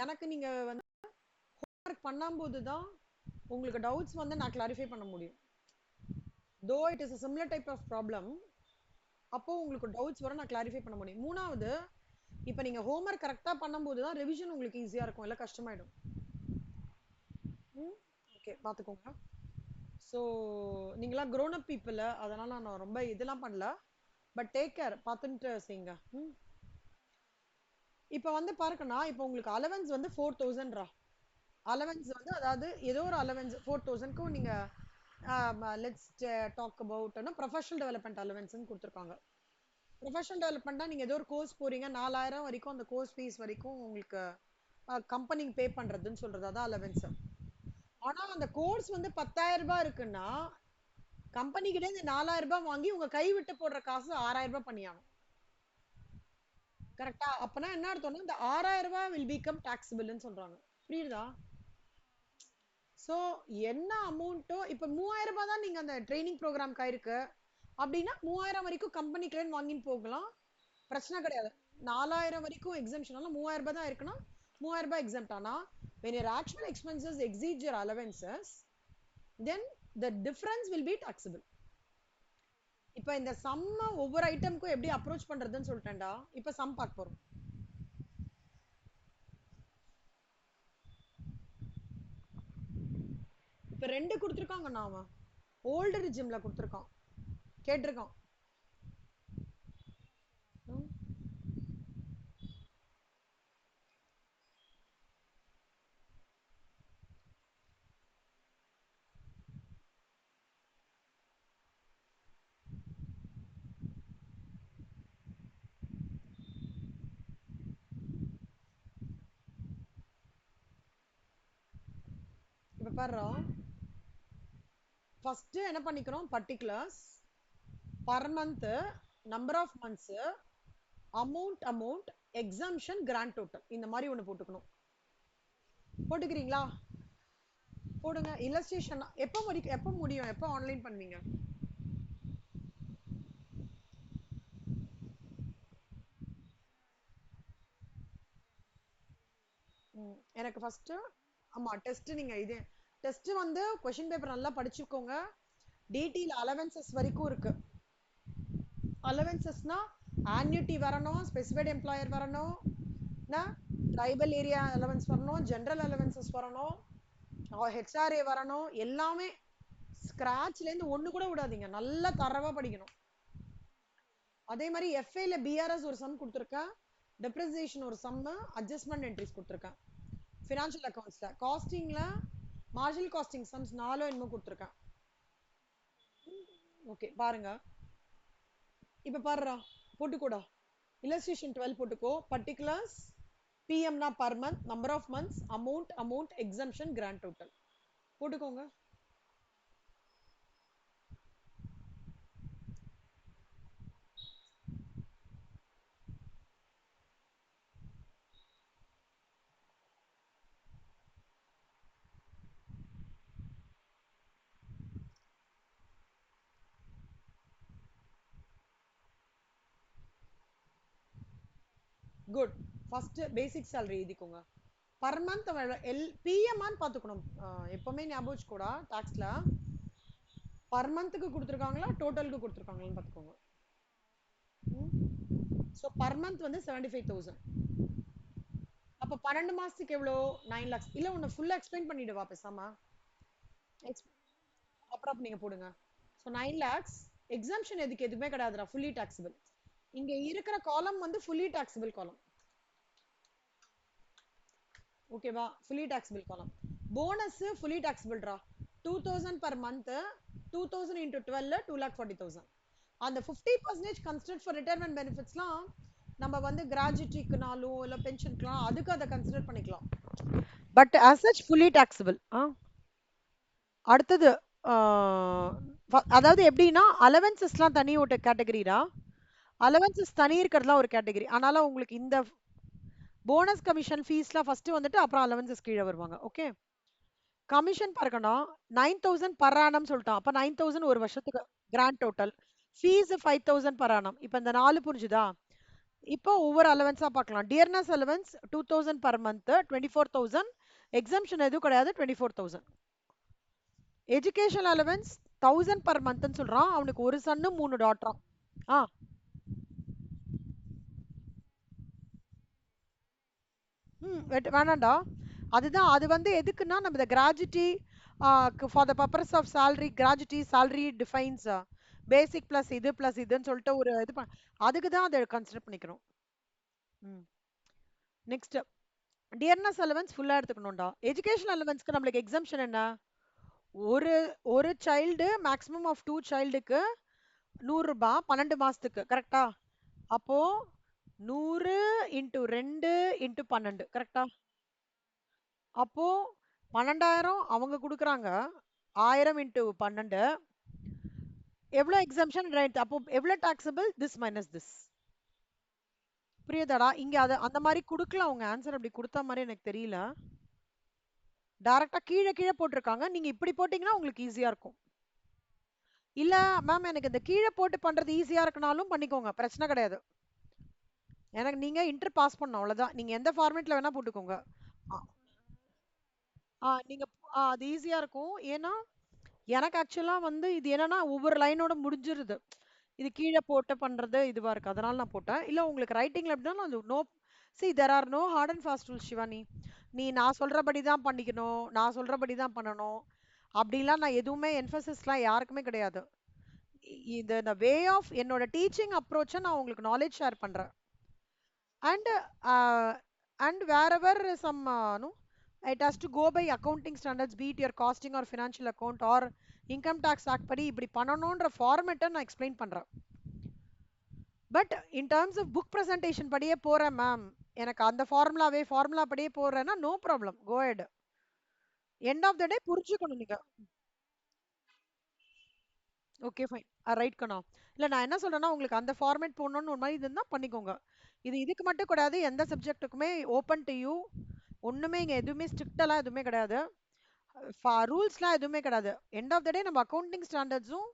எனக்கு நீங்க வந்து ஹோம்ஒர்க் பண்ணும்போது தான் உங்களுக்கு டவுட்ஸ் வந்து நான் கிளாரிஃபை பண்ண முடியும். Though it is a similar type of problem, அப்போ உங்களுக்கு டவுட்ஸ் வர நான் கிளாரிஃபை பண்ண முடியும். மூணாவது, இப்போ நீங்க ஹோம்ஒர்க் கரெக்டா பண்ணும்போது தான் ரிவிஷன் உங்களுக்கு ஈஸியா இருக்கும், இல்ல கஷ்டமாயிடும். ஓகே, பாத்துக்கோங்க. ஸோ நீங்களாம் grown up people, அதனால நான் ரொம்ப இதெல்லாம் பண்ணல. பட் டேக் கேர், பார்த்துட்டு செய்யுங்க. இப்போ வந்து பாருக்கண்ணா, இப்போ உங்களுக்கு அலவன்ஸ் வந்து 4000 அலவன்ஸ் வந்து அதாவது ஏதோ ஒரு அலவன்ஸ் 4000க்கும் நீங்க let's talk about professional development அலவன்ஸ்னு கொடுத்துருக்காங்க. ப்ரொஃபஷனல் டெவலப்மெண்ட்னா நீங்க ஏதோ ஒரு கோர்ஸ் போறீங்க, 4000 வரைக்கும் அந்த கோர்ஸ் ஃபீஸ் வரைக்கும் உங்களுக்கு கம்பெனி பே பண்றதுன்னு சொல்றது, அதான் அலவன்ஸ். ஆனா அந்த கோர்ஸ் வந்து 10,000 ரூபாய் இருக்குன்னா கம்பெனி கிட்ட இந்த 4000 ரூபாய் வாங்கி உங்க கை விட்டு போடுற காசு 6000 ரூபாய் பண்ணியாகும். கரெக்டா? அப்பனா என்ன அர்த்தம்னா இந்த 6000 ரூபாய் will become taxable சொல்றாங்க. புரியுதா? சோ என்ன அமௌண்ட்டோ இப்ப 3000 ரூபாய் தான் நீங்க அந்த ட்ரைனிங் ப்ரோக்ராம்க்கு ஆயிருக்கு அப்படின்னா 3000 வரைக்கும் கம்பெனிக்கு வாங்கின்னு போகலாம், பிரச்சனை கிடையாது. 4000 வரைக்கும் எக்ஸம்ஷன், 3000 ரூபாய் தான் இருக்குன்னா 3000 ரூபாய் எக்ஸம்ட். ஆனா when your actual expenses exceed your allowances, then the difference will be taxable. இப்ப இந்த சம்ம ஒவ்வொரு ஐட்டம்க்கும் எப்படி அப்ரோச் பண்றதுன்னு சொல்லிட்டேன்டா. இப்ப சம் பார்க்க போறோம். இப்ப ரெண்டு கொடுத்துருக்காங்க, நாம ஓல்டு ரிஜிம்ல கொடுத்துருக்கான், கேட்டிருக்கான். இப்ப பாரு, ஃபர்ஸ்ட் என்ன பண்ணிக்கிறோம், particulars, per month, number of months, amount, exemption, grand total, இந்த மாதிரி ஒண்ணு போட்டுக்கணும். போட்டுக்கிறீங்களா? போடுங்க. இல்லஸ்ட்ரேஷன் எப்ப முடியும், எப்ப ஆன்லைன் பண்ணுவீங்க? எனக்கு ஃபர்ஸ்ட் ஆமா டெஸ்ட், நீங்க இது டெஸ்ட் வந்து क्वेश्चन பேப்பர் நல்லா படிச்சுக்கோங்க. டிடில அலவன்சஸ் வரைக்கும் இருக்கு. அலவன்சஸ்னா ஆன்யூட்டி வரணும், ஸ்பெசிஃபைட் எம்ப்ளாயர் வரணும், ட்ரைபல் ஏரியா அலவன்ஸ் வரணும், ஜெனரல் அலவன்சஸ் வரணும், ஹெச்ஆர்ஏ வரணும். எல்லாமே ஸ்கிராச்ல இருந்து ஒண்ணு கூட விடாதீங்க, நல்லா தரவா படிக்கணும். அதே மாதிரி எஃப்ஏல பிஆர்எஸ் ஒரு சம் கொடுத்துருக்கேன், டெப்ரிசியேஷன் ஒரு சம், அட்ஜஸ்ட்மெண்ட் என்ட்ரிஸ் கொடுத்துருக்கேன். ஃபினான்ஷியல் அக்கவுண்ட்ஸ்ல காஸ்டிங்ல மார்ஜினல் காஸ்டிங் சம்ஸ் 4 என்னமோ கொடுத்துருக்கேன். ஓகே பாருங்க. இப்ப பாருடா, போட்டுக்கோடா. இல்லஸ்ட்ரேஷன் 12 போட்டுக்கோ. பர்டிகுலர்ஸ், பிஎம்னா per month, number of months, amount, exemption, grand total போட்டுக்கோங்க. குட். ஃபர்ஸ்ட் பேசிக் salary எழுதிக்கோங்க. பர் மந்த் பிஎம்ஆன்னு பார்த்துக்கணும். எப்பவுமே ஞாபகம் வச்சுக்கோடா, டாக்ஸ்ல பர் மந்த்துக்கு கொடுத்துருக்காங்களா டோட்டலுக்கு கொடுத்துருக்காங்களான்னு பார்த்துக்கோங்க. ஸோ பர் மந்த் வந்து 75,000. அப்போ 12 மாசத்துக்கு எவ்வளோ? 9 lakhs. இல்ல உன்னை ஃபுல்லா எக்ஸ்பிளைன் பண்ணிடுவா பேசாம. அப்புறம் நீங்க போடுங்க. So 9 lakhs. எக்ஸாம்ஷன் எதுக்கு எதுவுமே கிடையாதுடா, ஃபுல்லி டாக்ஸபிள். இங்க இருக்கிற காலம் வந்து ஃபுல்லி டாக்ஸபிள் காலம். ஓகேவா? Fully taxable column. Bonus fully டாக்ஸபிள்ரா. 2000 per month, 2000 into 12, 2,40,000. அந்த 50% கன்சிடர் ஃபார் ரிட்டையர்மெண்ட் பெனிஃபிட்ஸ்லாம் நம்ம வந்து கிராஜுவிட்டிக்குனாலும் இல்ல பென்ஷனுக்குலாம் அதுக்கு அதை கன்சிடர் பண்ணிக்கலாம். But as such fully taxable. அடுத்தது அதாவது எப்படின்னா அலவன்சஸ்லாம் தனி ஒரு கேட்டகரிடா. அலவன்சஸ் தனி இருக்கிறதுலாம் ஒரு கேட்டகரி. ஆனாலும் உங்களுக்கு இந்த போனஸ் கமிஷன் ஃபீஸ்லாம் ஃபர்ஸ்ட் வந்துட்டு அப்புறம் அலவன்சஸ் கீழே வருவாங்க. ஓகே, கமிஷன் பார்க்கணும். 9,000 per annum சொல்லிட்டான். அப்ப 9,000 ஒரு வருஷத்துக்கு grand total. Fees 5,000 per annum. இப்ப இந்த 4 புரிஞ்சுதா? இப்போ ஒவ்வொரு அலவன்ஸா பார்க்கலாம். Dearness allowance 2000 per month 24,000. Exemption எதுவும் கிடையாது 24,000. எஜுகேஷன் அலவன்ஸ் 1000 பர் மந்த்னு சொல்றான். அவனுக்கு ஒரு சன்னு 3 டாட்டரா. ஆ வேணாம்டா. அதுதான் அது வந்து எதுக்குன்னா நம்ம இந்த gratuity for the purpose of salary gratuity salary defines basic plus இது பிளஸ் இதுன்னு சொல்லிட்டு ஒரு இது அதுக்கு தான் அதை கன்சிடர் பண்ணிக்கணும். நெக்ஸ்ட் டியர்னஸ் அலவன்ஸ் ஃபுல்லா எடுத்துக்கணும்டா. எஜுகேஷன் அலவன்ஸ்க்கு நம்மளுக்கு எக்ஸம்ஷன் என்ன? ஒரு ஒரு சைல்டு மேக்ஸிமம் ஆஃப் 2 சைல்டுக்கு 100 ரூபாய் 12 மாசத்துக்கு கரெக்டா? அப்போ 100 இன்ட்டு 2 இன்ட்டு 12 கரெக்டா? அப்போ 12,000 அவங்க குடுக்குறாங்க. 1000 இன்ட்டு 12 எவ்வளோ எக்ஸம்ஷன் ரைட்? அப்போ எவ்வளோ டாக்ஸபிள்? This minus this. புரியுதாடா? இங்க அது அந்த மாதிரி குடுக்கல. அவங்க ஆன்சர் அப்படி கொடுத்த மாதிரி எனக்கு தெரியல. டைரக்டா கீழே கீழே போட்டிருக்காங்க. நீங்க இப்படி போட்டீங்கன்னா உங்களுக்கு ஈஸியா இருக்கும். இல்ல மேம் எனக்கு இந்த கீழே போட்டு பண்றது ஈஸியா இருக்குனாலும் பண்ணிக்கோங்க, பிரச்சனை கிடையாது. எனக்கு நீங்க இன்டர் பாஸ் பண்ணணும் அவ்வளவுதான். நீங்க எந்த ஃபார்மேட்ல வேணா போட்டுக்கோங்க. ஆ நீங்க அது ஈஸியா இருக்கும். ஏன்னா எனக்கு ஆக்சுவலா வந்து இது என்னன்னா ஒவ்வொரு லைனோட முடிஞ்சிருது. இது கீழே போட்டு பண்றது இதுவா இருக்கு. அதனால நான் போட்டேன். இல்ல உங்களுக்கு ரைட்டிங்ல எப்படின்னா no see there are no hard and fast rules Shivani. நீ நான் சொல்றபடி தான் பண்ணிக்கணும், நான் சொல்றபடி தான் பண்ணணும். அப்படிலாம் நான் எதுவுமே எம்பசிஸ்லாம் யாருக்குமே கிடையாது. இது இந்த வே ஆஃப் என்னோட டீச்சிங் அப்ரோச்சை நான் உங்களுக்கு நாலேஜ் ஷேர் பண்றேன். And wherever some no it has to go by accounting standards, be it your costing or financial account or income tax act படி இப்படி பண்ணணும்ன்ற ஃபார்மேட்டை நான் எக்ஸ்பிளைன் பண்றேன். But in terms of book presentation படியே போறேன் ma'am, எனக்கு அந்த formula படியே போறேன்னா no problem, go ahead. End of the day புரிஞ்சுக்கணும் நீங்க. Okay fine. ரைட் கண்ணா. இல்ல நான் என்ன சொல்றேன்னா உங்களுக்கு அந்த ஃபார்மேட் போடணும்னு ஒரு மாதிரி இருந்தா பண்ணிக்கோங்க. இது இதுக்கு மட்டும் கிடையாது, எந்த சப்ஜெக்ட்டுக்குமே ஓப்பன் டு யூ. ஒண்ணுமே இங்க எதுவுமே ஸ்ட்ரிக்டெல்லாம் எதுவுமே கிடையாது. ரூல்ஸ்லாம் எதுவுமே கிடையாது. எண்ட் ஆஃப் த டே நம்ம அக்கௌண்டிங் ஸ்டாண்டர்ட்ஸும்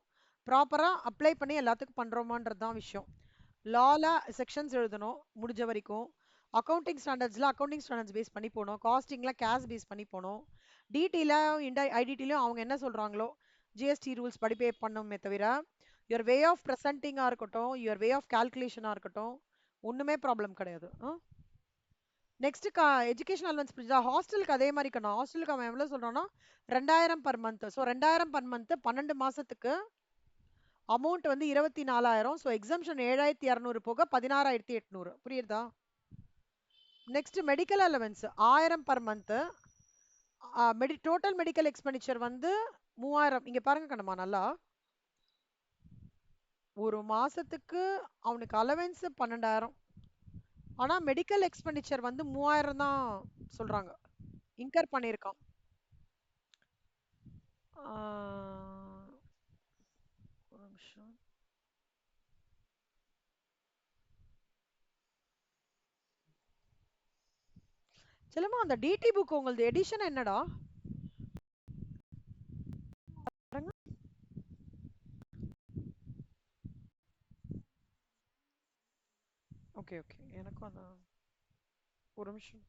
ப்ராப்பரா அப்ளை பண்ணி எல்லாத்துக்கும் பண்றோமான்றது தான் விஷயம். லால செக்ஷன்ஸ் எழுதணும் முடிஞ்ச வரைக்கும். அக்கௌண்டிங் ஸ்டாண்டர்ட்ஸ் பேஸ் பண்ணி போகணும். காஸ்டிங்ல கேஷ் பேஸ் பண்ணி போகணும். டிடில ஐடிடிலையும் அவங்க என்ன சொல்றாங்களோ ஜிஎஸ்டி ரூல்ஸ் படி பே பண்ணணுமே தவிர யுவர் வே ஆஃப் ப்ரெசென்டிங்கா இருக்கட்டும், யுவர் வே ஆஃப் கால்குலேஷனா இருக்கட்டும், ஒண்ணுமே ப்ராப்ளம் கிடையாது. நெக்ஸ்ட் எஜுகேஷன் அலவன்ஸ் புரியுதா? ஹாஸ்டலுக்கு அதே மாதிரி கண்ணா. ஹாஸ்டலுக்கு அவன் எவ்வளவு சொல்றான்னா 2000 per month. So 2000 per month 12 மாசத்துக்கு அமௌண்ட் வந்து 24,000. ஸோ எக்ஸம்ஷன் 7,200 போக 16,800. புரியுதா? Next medical allowance 1000 per month. Total medical expenditure வந்து 3000. இங்க பாருங்க கண்ணம்மா நல்லா. ஒரு மாசத்துக்கு அவனுக்கு அலவன்ஸ் 12,000. ஆனா மெடிக்கல் எக்ஸ்பெண்டிச்சர் வந்து 3000 தான் சொல்றாங்க. இன்கர் பண்ணியிருக்கான். ஒரு நிமிஷம். செல்லம்மா அந்த டிடி புக் உங்களது எடிஷன் என்னடா? பாருங்க. ஓகே ஓகே, எனக்கும் அதான். ஒரு நிமிஷம்.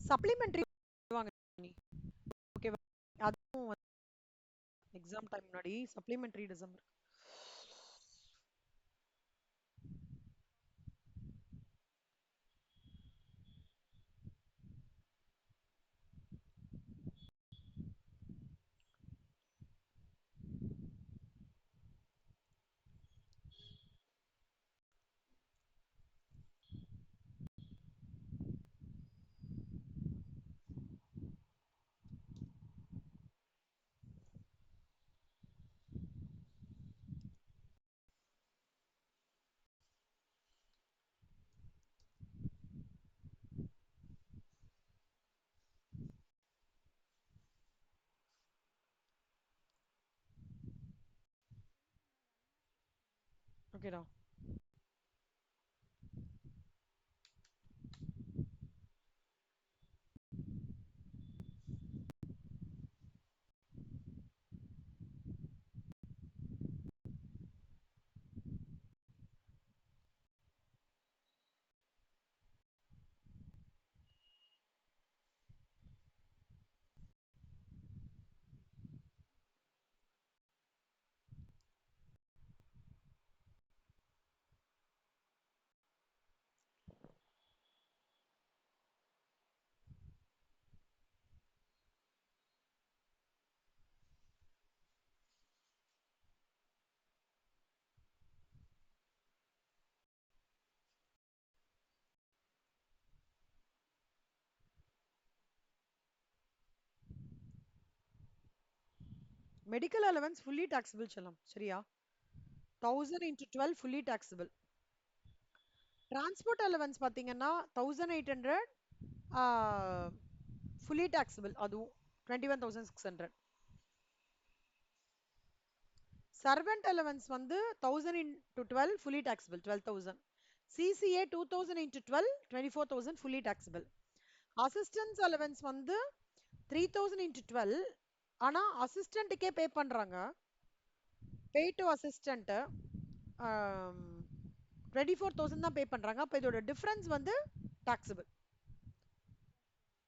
சப்ளிமெண்டரி வாங்க நீ. ஓகேவா? அதுவும் எக்ஸாம் டைம் முன்னாடி சப்ளிமெண்டரி டிசம்பர். ஓகேடா. மெடிக்கல் அலவன்ஸ் ஃபுல்லி டாக்ஸபிள் செல்லம், சரியா? 1000 into 12 fully taxable. Transport allowance பாத்தீங்கன்னா 1800 ஃபுல்லி டாக்ஸபிள், அதுவும் 21,600. சர்வெண்ட் அலவன்ஸ் வந்து 1000 into 12 fully taxable 12,000. CCA 2000 into 12 24,000 fully taxable. Assistance allowance வந்து 3000 into 12, ஆனா அசிஸ்டன்ட்டுக்கே பே பண்றாங்க. பே டு அசிஸ்டன்ட் 24,000 தான் பே பண்றாங்க. அப்ப இதோட டிஃபரன்ஸ் வந்து டாக்ஸபிள்.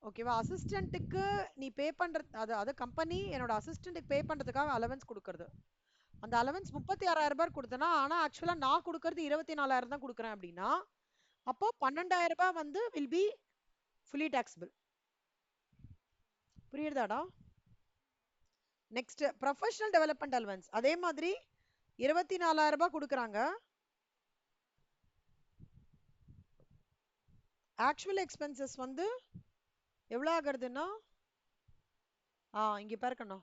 ஓகேவா? அசிஸ்டன்ட்டுக்கு நீ பே பண்றது, அது கம்பெனி என்னோட அசிஸ்டன்ட்டுக்கு பே பண்றதுக்காக அலவன்ஸ் கொடுக்கறது. அந்த அலவன்ஸ் 36,000 ரூபாய் கொடுத்தனா, ஆனா ஆக்சுவலா நான் கொடுக்கறது 24,000 தான் கொடுக்குறேன் அப்படின்னா, அப்போ 12,000 ரூபாய் வந்து வில் பி ஃபுல்லி டாக்ஸபிள். புரியுதாடா? நெக்ஸ்ட் ப்ரொஃபஷனல் டெவலப்மெண்ட் அலவன்ஸ் அதே மாதிரி 24,000 ரூபாய் கொடுக்குறாங்க. ஆக்சுவல் எக்ஸ்பென்சஸ் வந்து எவ்வளவு ஆகுறதுன்னா, இங்க பாருக்கணும்,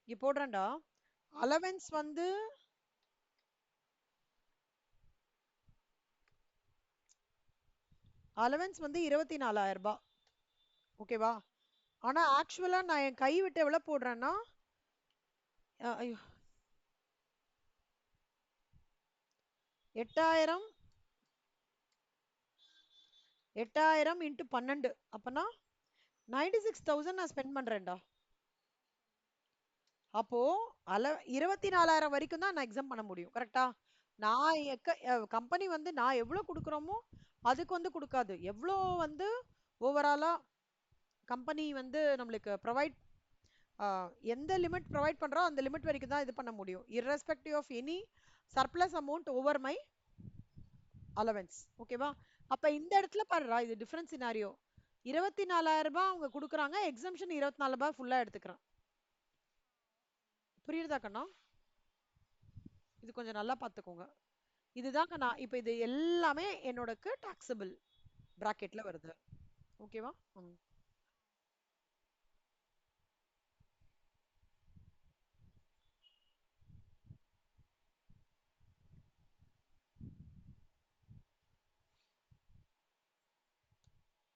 இங்க போடுறேன்டா. அலவன்ஸ் வந்து அலவன்ஸ் வந்து 24,000 ரூபாய். ஓகேவா? ஆனா ஆக்சுவலா நான் என் கை விட்டு எவ்வளவு போடுறேன்னா, ஐயோ, 8,000 into 12 அப்பனா 96,000 நான் ஸ்பெண்ட் பண்றேன்டா. அப்போ 24,000 வரைக்கும் தான் நான் எக்ஸாம் பண்ண முடியும். கரெக்டா? நான் கம்பெனி வந்து நான் எவ்வளவு கொடுக்குறோமோ அதுக்கு வந்து கொடுக்காது. எவ்வளோ வந்து ஓவராலா கம்பெனி வந்து நம்மளுக்கு ப்ரொவைட், எந்த லிமிட் ப்ரொவைட் பண்றோ அந்த லிமிட் வரைக்கும் தான் இது பண்ண முடியும். irrespective of any surplus amount over my allowance. ஓகேவா? அப்ப இந்த இடத்துல பாருடா, இது டிஃபரன்ஸ் சினாரியோ. 24,000 ரூபாய் அவங்க கொடுக்குறாங்க, எக்ஸம்ஷன் 24 ரூபாய் ஃபுல்லா எடுத்துக்கிறேன். புரியுதா கண்ணா? இது கொஞ்சம் நல்லா பாத்துக்கோங்க. இதுதான் கண்ணா, இப்ப இது எல்லாமே என்னோடக்கு டாக்ஸபிள் பிராக்கெட்ல வருது. ஓகேவா?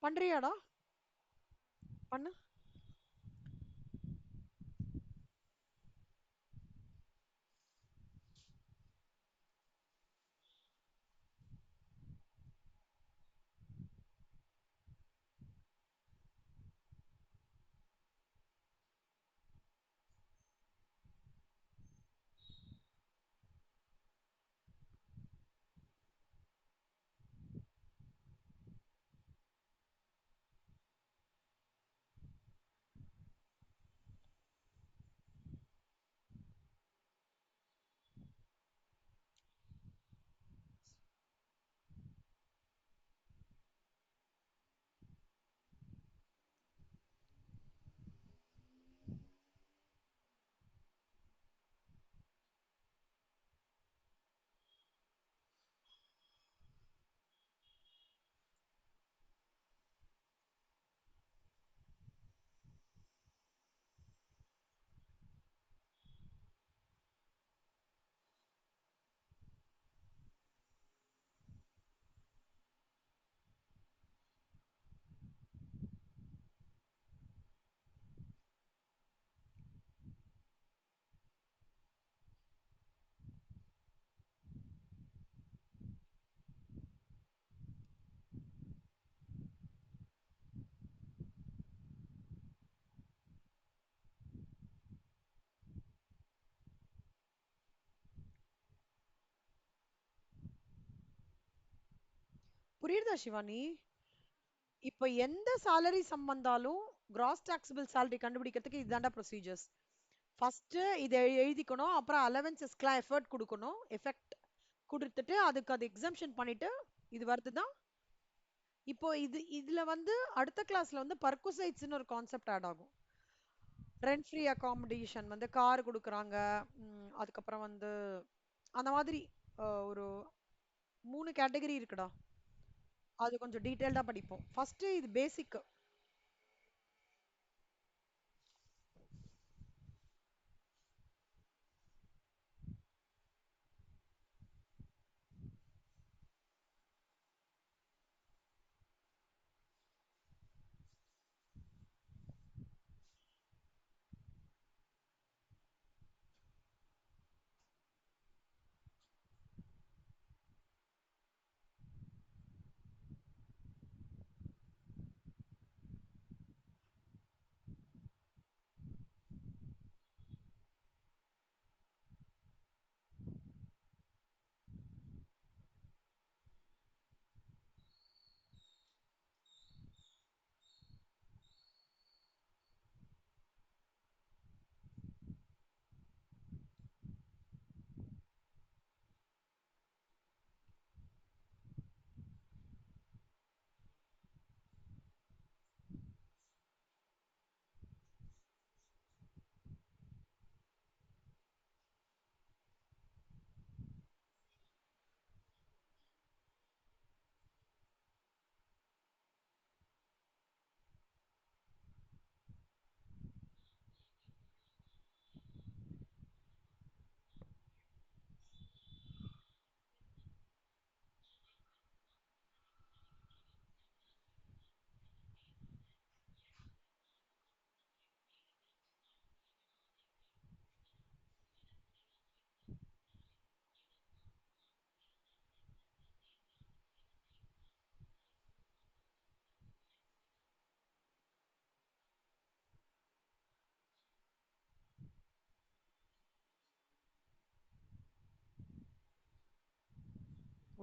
பண்றியாடா? பண்ணு. புரியுதா சிவானி? இப்ப எந்த salary sum வந்தாலும் gross taxable salary கண்டுபிடிக்கிறதுக்கு இதாண்டா procedures. ஃபர்ஸ்ட் இத எழுதிக்கணும், அப்புறம் அலவன்சஸ்க்குலாம் எஃபர்ட் கொடுக்கணும், எஃபெக்ட் கொடுத்துட்டு அதுக்கு அது எக்ஸம்ஷன் பண்ணிட்டு இது வருதுதான். இப்போ இதுல வந்து அடுத்த கிளாஸ்ல வந்து பர்குசைட்ஸ்னு ஒரு கான்செப்ட் ஆட் ஆகும். ரெண்ட் ஃப்ரீ அகாமடேஷன் வந்து கார் கொடுக்குறாங்க, அதுக்கப்புறம் வந்து அந்த மாதிரி ஒரு 3 கேட்டகரி இருக்குடா. அது கொஞ்சம் டீடைல்டா படிப்போம். ஃபர்ஸ்ட் இது பேசிக்.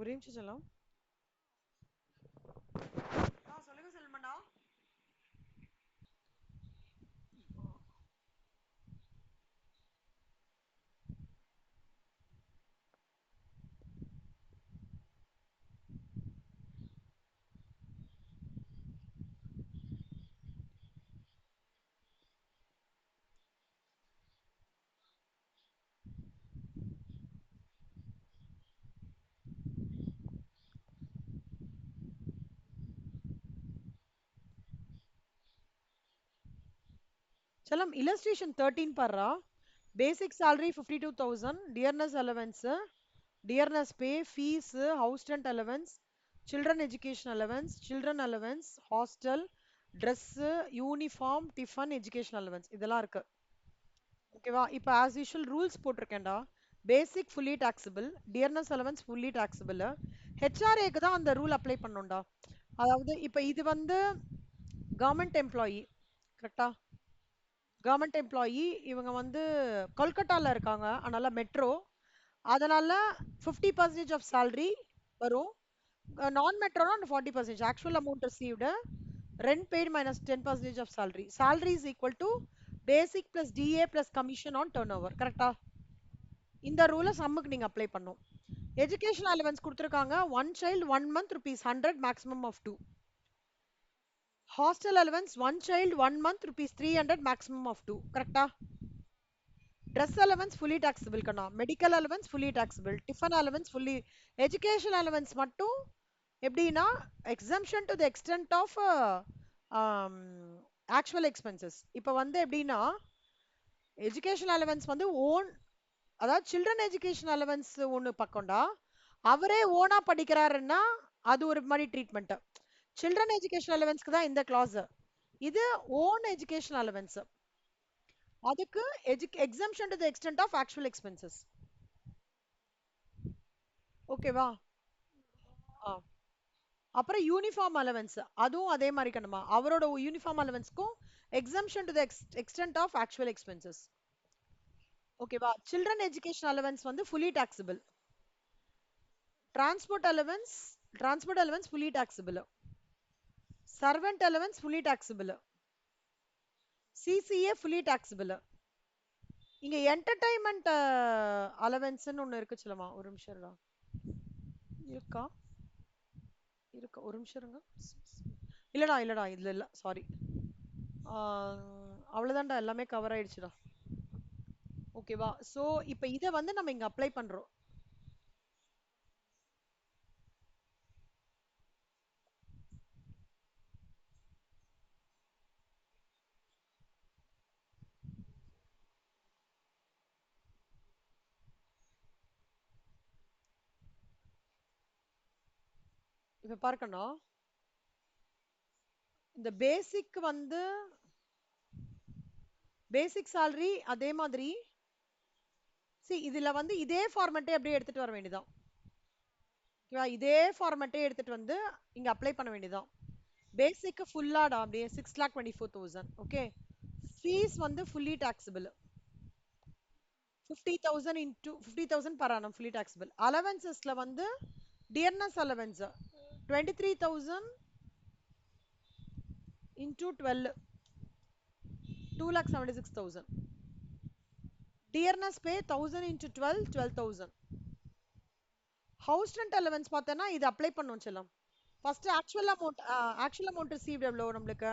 ஒரே நிமிஷம் சொல்லலாம். சொல்லுங்க செல்மண்ணா. செல்லம் illustration 13 பாருடா. Basic salary 52,000, dearness allowance, dearness pay, fees, house rent allowance, children education allowance, children allowance, hostel, dress, uniform, tiffin, education allowance இதெல்லாம் இருக்கு. ஓகேவா? இப்போ as usual ரூல்ஸ் போட்டிருக்கேன்டா. Basic fully taxable, dearness allowance fully taxable. ஹெச்ஆர்ஏக்கு தான் அந்த rule apply பண்ணணும்டா. அதாவது இப்போ இது வந்து கவர்மெண்ட் எம்ப்ளாயி, கரெக்டா? கவர்மெண்ட் எம்ப்ளாயி இவங்க வந்து கொல்கட்டால இருக்காங்க, அதனால மெட்ரோ, அதனால 50% ஆஃப் salary வரும். நான் மெட்ரோனா 40%. Actual amount received, rent paid minus 10% of salary. Salary is equal to basic plus DA plus commission on turnover. கரெக்டா? இந்த ரூலை சம்முக்கு நீங்க அப்ளை பண்ணும். எஜுகேஷன் அலவன்ஸ் கொடுத்துருக்காங்க. One child 1 month rupees 100, maximum of 2. Hostel allowance one child 1 month rupees 300, maximum of 2. கரெக்டா? Dress allowance fully taxable கண்ணா. Medical allowance fully taxable. Tiffin allowance fully. Education allowance மட்டும் எப்படின்னா exemption to the extent of actual expenses. இப்போ வந்து எப்படின்னா education allowance வந்து own, அதாவது children education allowance ஒன்று பக்கம்டா. அவரே ஓனா படிக்கிறாருன்னா அது ஒரு மாதிரி ட்ரீட்மெண்ட். சில்ட்ரன் எஜுகேஷன் அலவன்ஸ்க்கு தான் இந்த கிளாஸ். இது ஓன் எஜுகேஷன் அலவன்ஸ். அதுக்கு exemption to the extent of actual expenses. ஓகேவா? அப்புறம் யூனிஃபார்ம் அலவன்ஸ் அதுவும் அதே மாதிரி கணுமா. அவரோட யூனிஃபார்ம் அலவன்ஸ்க்கும் exemption to the extent of actual expenses. ஓகேவா? சில்ட்ரன் எஜுகேஷன் அலவன்ஸ் வந்து fully taxable. Transport allowance transport allowance fully taxable, servant allowance fully taxable, CCA fully taxable. இங்க entertainment allowance ன்னு ஒண்ணு இருக்கு செல்லமா, ஒரு நிமிஷம் இருடா. இருக்கா இருக்கா ஒரு நிமிஷம் இருங்க. இல்லடா இதுல இல்ல, சாரி. அவ்வளவுதான்டா, எல்லாமே கவர் ஆயிடுச்சுடா. ஓகேவா? சோ இப்ப இத வந்து நம்ம இங்க அப்ளை பண்றோம். இப்ப பார்க்கணும், இந்த பேசிக் வந்து பேசிக் salary அதே மாதிரி. see இதுல வந்து இதே ஃபார்மட்டே அப்படியே எடுத்துட்டு வர வேண்டியதான். ஓகேவா? இதே ஃபார்மட்டே எடுத்துட்டு வந்து இங்க அப்ளை பண்ண வேண்டியதான். பேசிக் ஃபுல்லாடா அப்படியே 6,24,000. ஓகே, ஃபீஸ் வந்து fully taxable 50,000 into 50,000 per annum fully taxable. Allowancesல வந்து dearness allowance 23,000 into 12 2,76,000. Dearness pay 1,000 into 12 12,000. House rent allowance பார்த்தேன்னா இது அப்ளை பண்ணோம் செல்லம். ஃபர்ஸ்ட் ஆக்சுவல் அமௌண்ட் ரிசீவ்ட் எவ்வளோ நம்மளுக்கு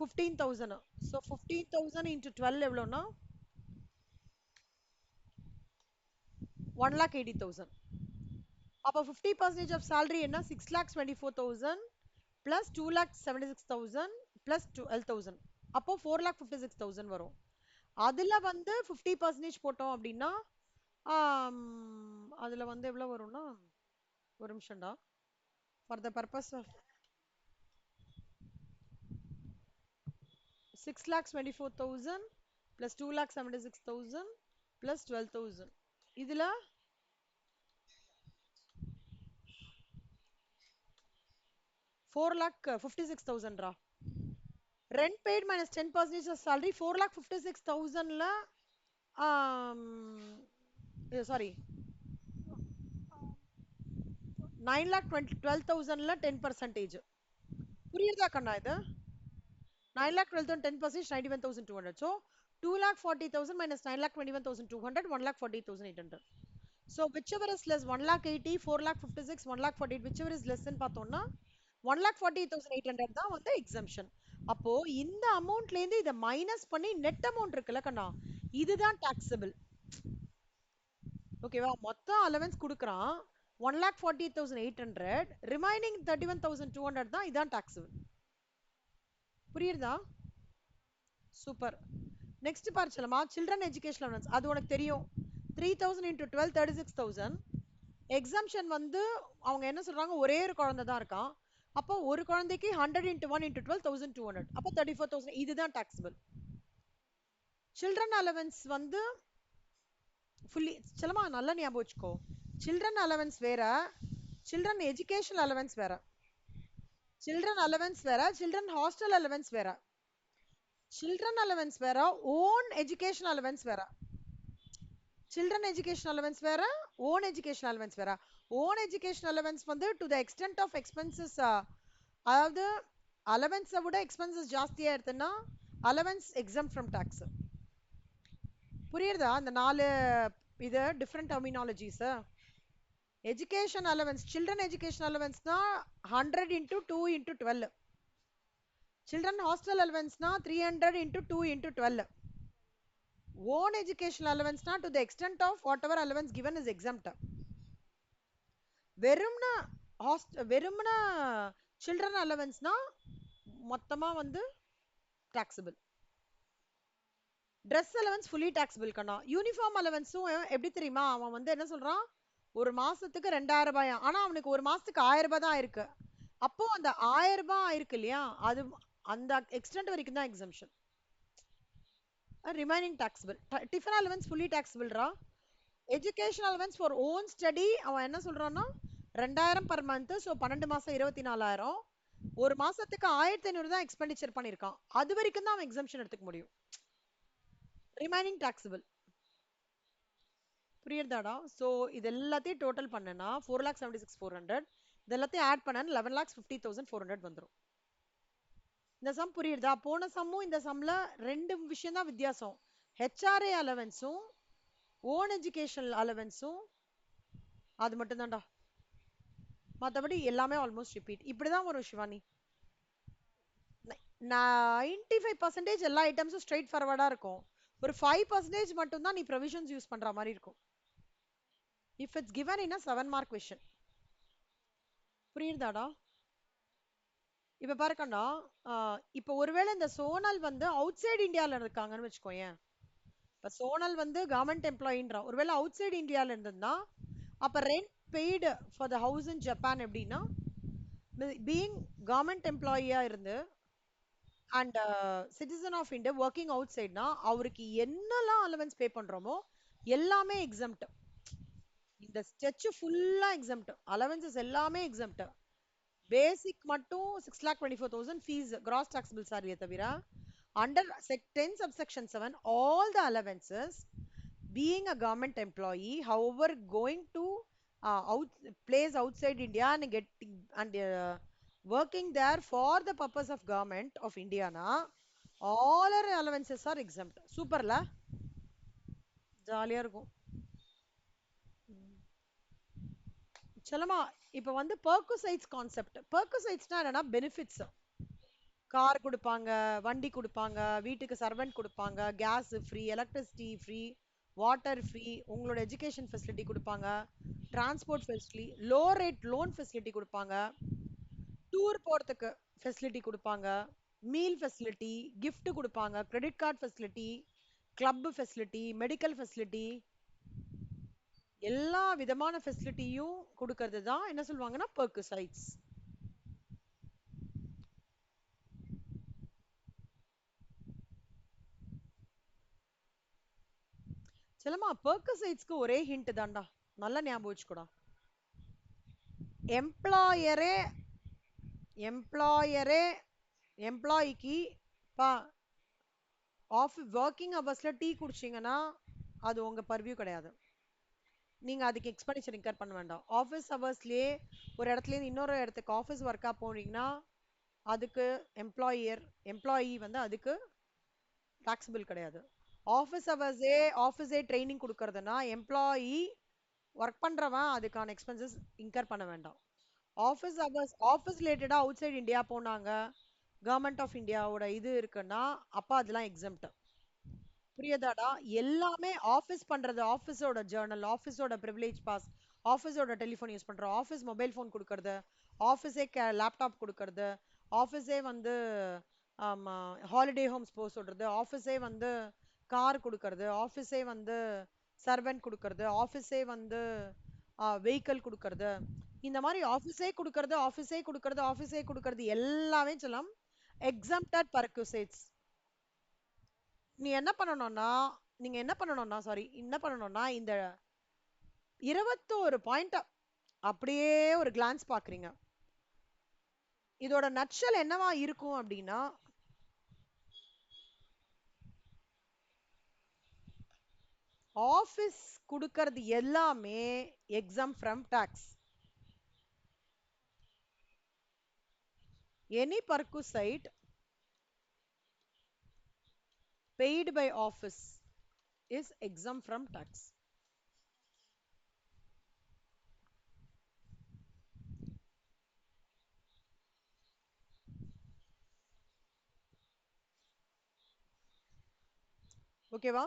15,000. So 15,000 into 12 எவ்வளோன்னா 1,80,000. அப்போ 50% ஆஃப் salary என்ன 6,24,000 plus 2,76,000 plus 12,000. அப்போ 4,56,000 வரும். அதுல வந்து 50% போட்டோம் அப்படின்னா அதுல வந்து எவ்வளவு வரும்னா, ஒரு நிமிஷம்டா, for the purpose of 6,24,000 plus 2,76,000 plus 12,000. இதுல 4,56,000 ரா. Rent paid minus 10% of salary 4,56,000ல சாரி 9,12,000ல 10%. புரியுதா கண்ணா இது? 9,12,000 10% 91,200. So 2,40,000 minus 9,21,200 1,48,800. So whichever is less 1,80,000 4,56,000 1,48,000 whichever is less ன்னு பார்த்தோம்னா 1,48,800 தான் வந்து எக்ஸம்ஷன். அப்போ இந்த அமௌண்ட்ல இருந்து இதை மைனஸ் பண்ணி நெட் அமௌண்ட் இருக்குல்ல கண்ணா, இதுதான் டாக்ஸபிள். ஓகேவா? மொத்தம் அலவன்ஸ் கொடுக்குறான் 1,48,800, ரிமைனிங் 31,200 தான் இதான் டாக்ஸபிள். புரியுதா? சூப்பர். நெக்ஸ்ட் பாரு செல்லமா, சில்ட்ரன் எஜுகேஷன் அலவன்ஸ். அது உனக்கு தெரியும், 3,000 into 12 36,000. எக்ஸாம்ஷன் வந்து அவங்க என்ன சொல்றாங்க, ஒரே ஒரு குழந்தை தான் இருக்கான். அப்போ ஒரு குழந்தைக்கு 100 into 1 into 12 1,200. அப்போ 34,000. இதுதான் டாக்ஸபிள். சில்ட்ரன் அலவன்ஸ் வந்து ஃபுல்லி செல்லமா நல்லா ஞாபகம் வச்சுக்கோ, சில்ட்ரன் அலவன்ஸ் வேற, சில்ட்ரன் எஜுகேஷன் அலவன்ஸ் வேற. சில்ட்ரன் அலவன்ஸ் வேற, சில்ட்ரன் ஹாஸ்டல் அலவன்ஸ் வேற. சில்ட்ரன் அலவன்ஸ் வேற, ஓன் எஜுகேஷன் அலவன்ஸ் வேற. சில்ட்ரன் எஜுகேஷன் அலவன்ஸ் வேற, ஓன் எஜுகேஷன் அலவன்ஸ் வேற. ஓன் எஜுகேஷன் அலவன்ஸ் வந்து to the extent of expenses, அதாவது அலவன்ஸை விட எக்ஸ்பென்சஸ் ஜாஸ்தியா இருக்குன்னா அலவன்ஸ் எக்ஸம் ஃப்ரம் டாக்ஸ். புரியுறதா? அந்த 4 இது different terminologies. Education allowance, children education அலவன்ஸ்னா 100 into 2 into 12. சில்ட்ரன் ஹாஸ்டல் அலவன்ஸ்னா 300 into 2 into 12. ஓன் எஜுகேஷன் அலவன்ஸ்னா to the extent of whatever allowance given is exempt. வெறும்னா சில்ட்ரன் அலவன்ஸ்னா மொத்தமா வந்து taxable. Dress allowance fully taxable கண்ணா. யூனிஃபார்ம் அலவன்ஸும் எப்படி தெரியுமா, அவன் வந்து என்ன சொல்றான், ஒரு மாசத்துக்கு 2,000 ரூபாயா, ஆனா அவனுக்கு ஒரு மாசத்துக்கு 1,000 ரூபாய் தான் இருக்கு. அப்போ அந்த 1,000 ரூபாய் இருக்கு இல்லையா, அது அந்த எக்ஸ்டென்ட் வரைக்கும் தான் exemption. Remaining taxable. Tiffin allowance fully taxable ரா. Education allowance for own study அவன் என்ன சொல்றான்னா 2,000 பர் மந்த். ஸோ 12 மாசம் 24,000. ஒரு மாசத்துக்கு 1,500 தான் எக்ஸ்பெண்டிச்சர் பண்ணிருக்கான், அது வரைக்கும் தான் அவன் எக்ஸம்ஷன் எடுத்துக்க முடியும். Remaining taxable. புரியுதாடா? ஸோ இது எல்லாத்தையும் டோட்டல் பண்ணனா 4,76,400 இது எல்லாத்தையும் ஆட் பண்ண 11,50,400 வந்துரும். இந்த சம் புரியுதா? போன சம்மும் இந்த சம்ல ரெண்டு விஷயம் தான் வித்தியாசம். ஹெச்ஆர்ஏ அலவன்ஸும் ஓன் எஜுகேஷனல் அலவன்ஸும் அது மட்டும் தான்டா. மற்றபடி எல்லாமே ஆல்மோஸ்ட் ரிப்பீட். இப்படிதான் வரும் சிவானி. 95% எல்லா ஐட்டம்ஸும் ஸ்ட்ரெயிட் ஃபார்வர்டா இருக்கும். ஒரு 5% மட்டும் தான் நீ ப்ரொவிஷன்ஸ் யூஸ் பண்ற மாதிரி இருக்கும். If it's given in 7 mark question. புரியுதாடா? இப்ப பாருக்கண்ணா, இப்ப ஒருவேளை இந்த சோனல் வந்து அவுட் சைடு இந்தியால இருக்காங்கன்னு வச்சுக்கோயேன். இப்ப சோனல் வந்து கவர்மெண்ட் எம்ப்ளாயின்றான். ஒருவேளை அவுட் சைடு இந்தியால இருந்ததுன்னா அப்ப rent paid for the house in Japan எப்படின்னா, பீயிங் கவர்மெண்ட் எம்ப்ளாயியா இருந்து and citizen of India working out சைட்னா அவருக்கு என்னெல்லாம் அலவன்ஸ் பே பண்றோமோ எல்லாமே எக்ஸம்ட். இந்த ஸ்டெச் ஃபுல்லா எக்ஸம்ட். அலவன்சஸ் எல்லாமே எக்ஸம்ட். பேசிக் மட்டும் 6,24,000 ஃபீஸ் கிராஸ் டாக்ஸபிள் சாரியை தவிர under 10 subsection 7 all the allowances being a government employee however going to place outside India and getting and working there for the purpose of government of India na all our allowances are exempt. Super la? ஜாலியா இருக்கும். சொல்லமா இப்ப வந்து பெர்குசைட்ஸ் concept. பெர்குசைட்ஸ்னா என்னன்னா benefits. Car கொடுப்பாங்க, வண்டி கொடுப்பாங்க, வீட்டுக்கு சர்வெண்ட் கொடுப்பாங்க, gas free, electricity free, water free, உங்களோட எஜுகேஷன் ஃபெசிலிட்டி கொடுப்பாங்க, transport facility, low rate loan facility கொடுப்பாங்க, டூர் போறதுக்கு ஃபெசிலிட்டி கொடுப்பாங்க, மீல் ஃபெசிலிட்டி, gift கொடுப்பாங்க, credit card facility, club facility, medical facility, எல்லா விதமான ஃபெசிலிட்டியும் கொடுக்கறது தான் என்ன சொல்லுவாங்கன்னா பெர்குசைட்ஸ். செல்லமா பெர்குசைட்ஸ்க்கு ஒரே ஹிண்ட் தான்டா, நல்லா ஞாபகம் வச்சுக்கூடா. எம்ப்ளாயரே எம்ப்ளாயரே எம்ப்ளாயிக்கு பா ஆஃப் ஒர்க்கிங் ஹவர்ஸ்ல டீ குடிச்சிங்கன்னா அது உங்க பர்வியூ கிடையாது. நீங்க அதுக்கு எக்ஸ்பெண்டிச்சர் இன்கர் பண்ண வேண்டாம். ஆஃபீஸ் ஹவர்ஸ்லயே ஒரு இடத்துல இருந்து இன்னொரு இடத்துக்கு ஆஃபீஸ் ஒர்க்கா போனீங்கன்னா அதுக்கு எம்ப்ளாயி வந்து அதுக்கு டாக்ஸபிள் கிடையாது. ஆஃபீஸே ட்ரைனிங் கொடுக்கறதுனா எம்ப்ளாயி ஒர்க் பண்றவன் அதுக்கான எக்ஸ்பென்சஸ் இன்கர் பண்ண வேண்டாம். ஆஃபீஸ் ரிலேட்டடா அவுட் சைடு இந்தியா போனாங்க, கவர்மெண்ட் ஆஃப் இந்தியாவோட இது இருக்குன்னா அப்ப அதெல்லாம் எக்ஸம்ட். புரியுதாடா? எல்லாமே ஆஃபீஸ் பண்றது, ஆஃபீஸோட ஜேர்னல், ஆஃபீஸோட ப்ரிவிலேஜ் பாஸ், ஆஃபீஸோட டெலிஃபோன் யூஸ் பண்றோம், ஆஃபீஸ் மொபைல் ஃபோன் கொடுக்கறது, ஆஃபீஸே லேப்டாப் கொடுக்கறது, ஆஃபீஸே வந்து ஹாலிடே ஹோம்ஸ் போக சொல்றது, ஆஃபீஸே வந்து கார் கொடுக்கறது, ஆஃபீஸே வந்து சர்வெண்ட் கொடுக்கறது, ஆஃபீஸே வந்து வெஹிக்கல் கொடுக்கறது, இந்த மாதிரி ஆஃபீஸே கொடுக்கறது எல்லாமே சொல்லலாம் எக்ஸம்டட் பர்குசைட்ஸ். நீ என்ன பண்ணணும்னா நீங்க என்ன பண்ணணும்னா இந்த 21 பாயிண்ட் அப்படியே ஒரு கிளான்ஸ் பாக்குறீங்க. இதோட நட்ஷல் என்னவா இருக்கும் அப்படின்னா, ஆபீஸ் கொடுக்கறது எல்லாமே exempt from tax. Any perquisite paid by office is exempt from tax. ஓகேவா?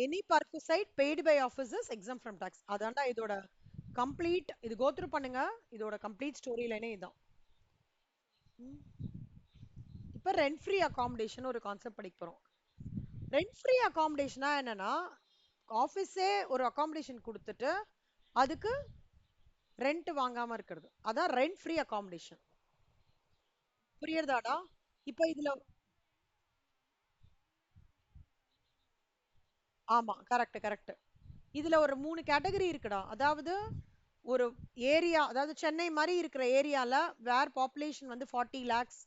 Any perquisite paid by office is exempt from tax. அதான்டா இதோட கம்ப்ளீட். இது கோ த்ரூ பண்ணுங்க. இதோட கம்ப்ளீட் ஸ்டோரி லைனே இதான். இப்ப ரெண்ட் ஃப்ரீ அகாமடேஷன் ஒரு கான்செப்ட் படிக்க போறோம். ரெண்ட் ஃப்ரீ அகாமடேஷனா என்னன்னா, ஆபீஸே ஒரு அகாமடேஷன் கொடுத்துட்டு அதுக்கு ரெண்ட் வாங்காம இருக்கிறது, அதான் ரெண்ட் ஃப்ரீ அகாமடேஷன். புரியுறதாடா? இப்ப இதுல ஆமா, கரெக்ட் கரெக்ட். இதுல ஒரு 3 கேட்டகரி இருக்குடா. அதாவது ஒரு ஏரியா, அதாவது சென்னை மாதிரி இருக்கிற ஏரியால வேர் பாப்புலேஷன் வந்து 40 lakhs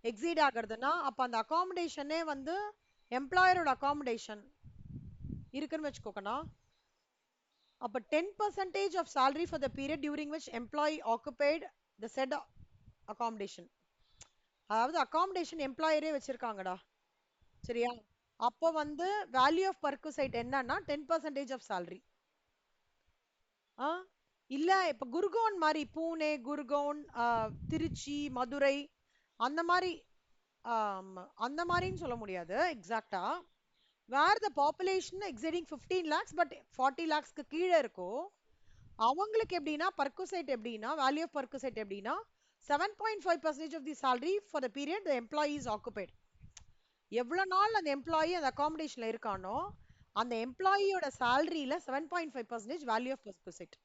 எக்ஸீட் ஆகுறதுன்னா அப்ப அந்த அகாமடேஷனே வந்து எம்ப்ளாயரோட அகாமடேஷன் இருக்குன்னு வச்சுக்கோக்கண்ணா. அப்ப 10% of salary for the period during which employee occupied the said accommodation. அதாவது அகாமடேஷன் எம்ப்ளாயரே வச்சிருக்காங்கடா. சரியா? அப்போ வந்து வேல்யூ ஆஃப் பர்குசைட் என்னன்னா 10% ஆஃப் salary. ஆ இல்ல இப்ப குர்கோன் மாதிரி பூனே குர்கோன் திருச்சி மதுரை அந்த மாதிரி அந்த மாதிரின்னு சொல்ல முடியாது எக்ஸாக்டா. Where the population exceeding 15 lakhs but 40 lakhsக்கு கீழே இருக்கோ அவங்களுக்கு எப்படின்னா பர்குசைட் எப்படின்னா வேல்யூ ஆஃப் பர்குசைட் எப்படின்னா 7.5% of the salary for the period the employee is occupied. எவ்வளவு நாள் அந்த எம்ப்ளாயி அந்த அகாமடேஷன்ல இருக்கானோ அந்த எம்ப்ளாயியோட சேலரியில 7.5% value of perquisite.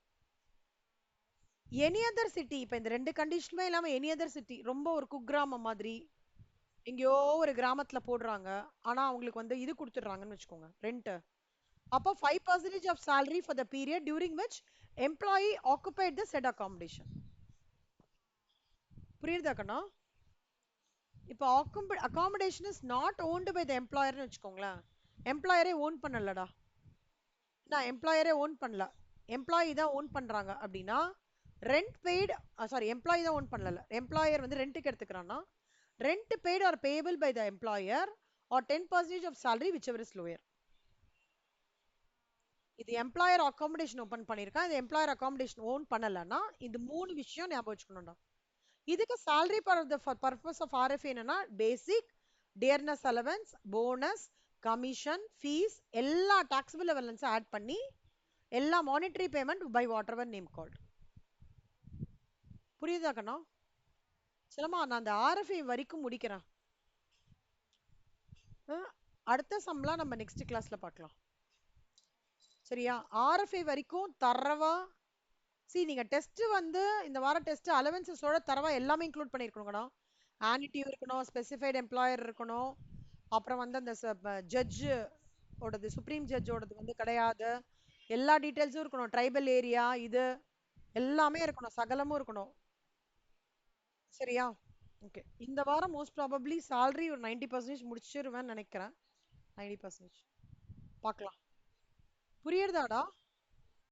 Any other city இப்ப இந்த ரெண்டு கண்டிஷனுமே இல்லாம எனி அதர் சிட்டி ரொம்ப ஒரு குக்கிராமம் மாதிரி எங்கேயோ ஒரு கிராமத்துல போடுறாங்க. ஆனா அவங்களுக்கு வந்து இது கொடுத்துடுறாங்கன்னு வச்சுக்கோங்க ரெண்ட். அப்போ 5% of salary for the period during which employee occupied the set accommodation. புரியுதா கண்ணா? இப்போ accommodation is not owned by the எம்ப்ளாயர்னு வச்சுக்கோங்களேன். எம்ப்ளாயரே ஓன் பண்ணலடா. நான் எம்ப்ளாயரே ஓன் பண்ணல, எம்ப்ளாயி தான் ஓன் பண்றாங்க அப்படின்னா ரெண்ட் பெய்டு சாரி எம்ப்ளாயி தான் ஓன் பண்ணல, எம்ப்ளாயர் வந்து ரெண்ட்டுக்கு எடுத்துக்கிறான்னா rent paid or payable by the employer or 10% of salary whichever is lower. இது எம்ப்ளாயர் அகாமடேஷன் ஓபன் பண்ணிருக்கேன், இது எம்ப்ளாயர் அகாமடேஷன் ஓன் பண்ணலன்னா இந்த மூணு விஷயம் ஞாபகம் வச்சுக்கணும்டா. இதுக்கு salary for purpose of RFA என்னன்னா basic dearness allowance bonus commission fees எல்லா டாக்ஸபிள் அலவன்ஸும் ஆட் பண்ணி எல்லா monetary payment by whatever name called. புரியுதா கண்ணா? சிலமா நான் அந்த RFA வரைக்கும் முடிக்கிறேன். அடுத்த சம்லாம் நம்ம நெக்ஸ்ட் கிளாஸ்ல பார்க்கலாம். சரியா? RFA வரைக்கும் தரவா நீங்க டெஸ்ட் வந்து இந்த வார டெஸ்ட் அலவன்சஸோட தரவா எல்லாமே இன்க்ளூட் பண்ணிருக்கணும்டா. ஆனிட்டி இருக்கணும், ஸ்பெசிஃபைட் எம்ப்ளாயர் இருக்கணும், அப்புறம் வந்து அந்த ஜட்ஜ் ஓடது சுப்ரீம் ஜட்ஜோடது வந்து கிடையாது, எல்லா டீடைல்ஸும் இருக்கணும், ட்ரைபல் ஏரியா இது எல்லாமே இருக்கணும், சகலமும் இருக்கணும். சரியா? ஓகே, இந்த வாரம் மோஸ்ட் ப்ராபப்ளி salary ஒரு 90% முடிச்சிருவேன்னு நினைக்கிறேன். 90% பார்க்கலாம். புரியுறதாடா?